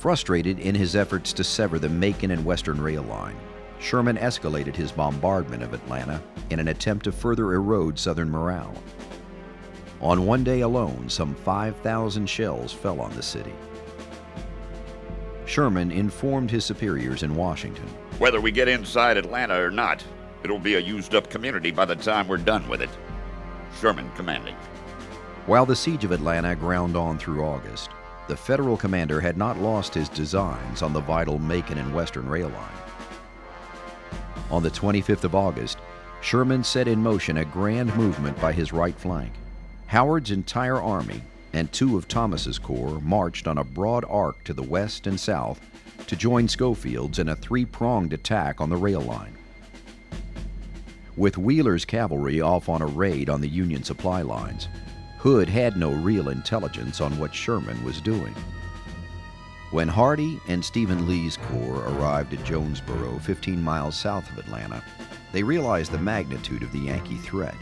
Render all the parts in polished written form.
Frustrated in his efforts to sever the Macon and Western Rail Line, Sherman escalated his bombardment of Atlanta in an attempt to further erode Southern morale. On one day alone, some 5,000 shells fell on the city. Sherman informed his superiors in Washington, "Whether we get inside Atlanta or not, it'll be a used-up community by the time we're done with it." Sherman commanding. While the siege of Atlanta ground on through August, the Federal commander had not lost his designs on the vital Macon and Western Rail Line. On the 25th of August, Sherman set in motion a grand movement by his right flank. Howard's entire army and two of Thomas's corps marched on a broad arc to the west and south to join Schofield's in a three-pronged attack on the rail line. With Wheeler's cavalry off on a raid on the Union supply lines, Hood had no real intelligence on what Sherman was doing. When Hardee and Stephen Lee's corps arrived at Jonesboro, 15 miles south of Atlanta, they realized the magnitude of the Yankee threat.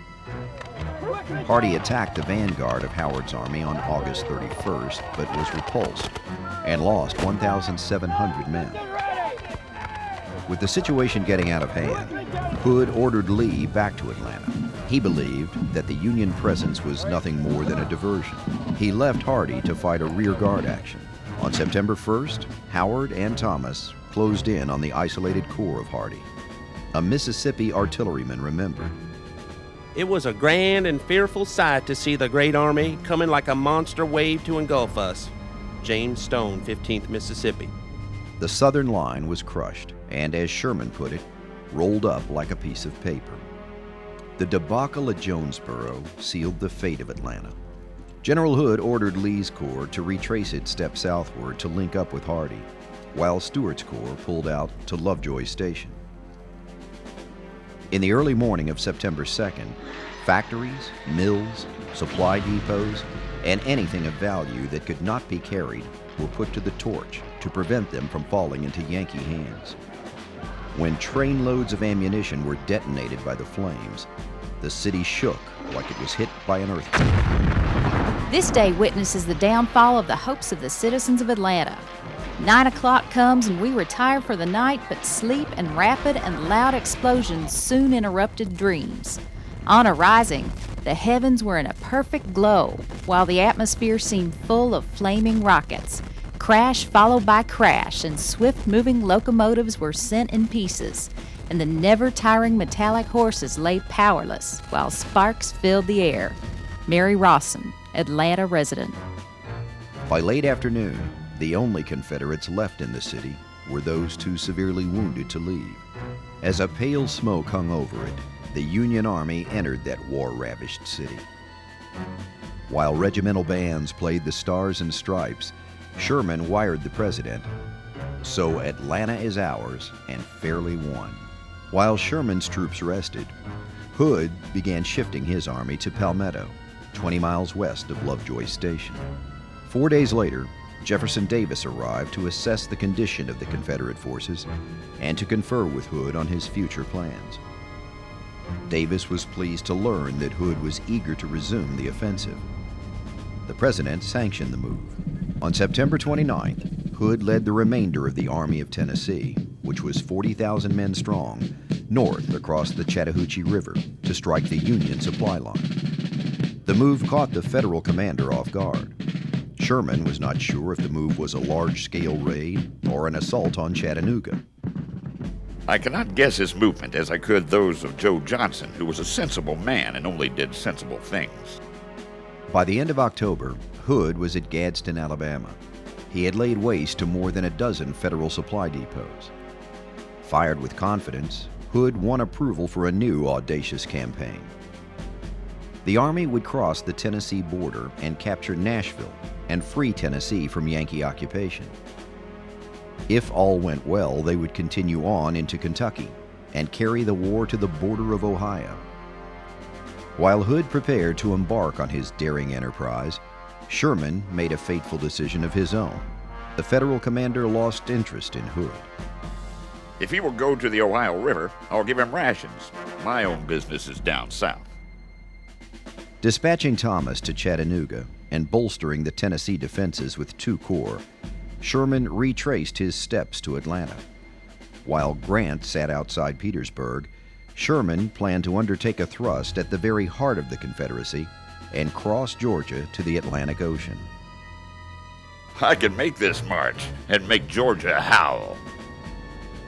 Hardee attacked the vanguard of Howard's army on August 31st, but was repulsed and lost 1,700 men. With the situation getting out of hand, Hood ordered Lee back to Atlanta. He believed that the Union presence was nothing more than a diversion. He left Hardee to fight a rearguard action. On September 1st, Howard and Thomas closed in on the isolated corps of Hardee. A Mississippi artilleryman remembered, "It was a grand and fearful sight to see the great army coming like a monster wave to engulf us." James Stone, 15th Mississippi. The Southern line was crushed and, as Sherman put it, rolled up like a piece of paper. The debacle at Jonesboro sealed the fate of Atlanta. General Hood ordered Lee's corps to retrace its steps southward to link up with Hardee, while Stuart's corps pulled out to Lovejoy Station. In the early morning of September 2nd, factories, mills, supply depots, and anything of value that could not be carried were put to the torch to prevent them from falling into Yankee hands. When trainloads of ammunition were detonated by the flames, the city shook like it was hit by an earthquake. This day witnesses the downfall of the hopes of the citizens of Atlanta. 9 o'clock comes and we retire for the night, but sleep and rapid and loud explosions soon interrupted dreams. On arising, the heavens were in a perfect glow, while the atmosphere seemed full of flaming rockets. Crash followed by crash, and swift-moving locomotives were sent in pieces, and the never-tiring metallic horses lay powerless, while sparks filled the air. Mary Rawson, Atlanta resident. By late afternoon, the only Confederates left in the city were those too severely wounded to leave. As a pale smoke hung over it, the Union Army entered that war-ravished city. While regimental bands played the Stars and Stripes, Sherman wired the president, "So Atlanta is ours and fairly won." While Sherman's troops rested, Hood began shifting his army to Palmetto, 20 miles west of Lovejoy Station. 4 days later, Jefferson Davis arrived to assess the condition of the Confederate forces and to confer with Hood on his future plans. Davis was pleased to learn that Hood was eager to resume the offensive. The president sanctioned the move. On September 29th, Hood led the remainder of the Army of Tennessee, which was 40,000 men strong, north across the Chattahoochee River to strike the Union supply line. The move caught the Federal commander off guard. Sherman was not sure if the move was a large-scale raid or an assault on Chattanooga. "I cannot guess his movement as I could those of Joe Johnson, who was a sensible man and only did sensible things." By the end of October, Hood was at Gadsden, Alabama. He had laid waste to more than a dozen Federal supply depots. Fired with confidence, Hood won approval for a new audacious campaign. The Army would cross the Tennessee border and capture Nashville and free Tennessee from Yankee occupation. If all went well, they would continue on into Kentucky and carry the war to the border of Ohio. While Hood prepared to embark on his daring enterprise, Sherman made a fateful decision of his own. The Federal commander lost interest in Hood. "If he will go to the Ohio River, I'll give him rations. My own business is down south." Dispatching Thomas to Chattanooga and bolstering the Tennessee defenses with 2 corps, Sherman retraced his steps to Atlanta. While Grant sat outside Petersburg, Sherman planned to undertake a thrust at the very heart of the Confederacy and cross Georgia to the Atlantic Ocean. I can make this march and make Georgia howl.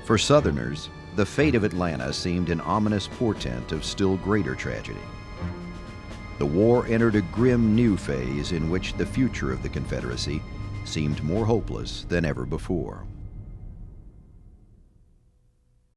For Southerners, the fate of Atlanta seemed an ominous portent of still greater tragedy. The war entered a grim new phase in which the future of the Confederacy seemed more hopeless than ever before.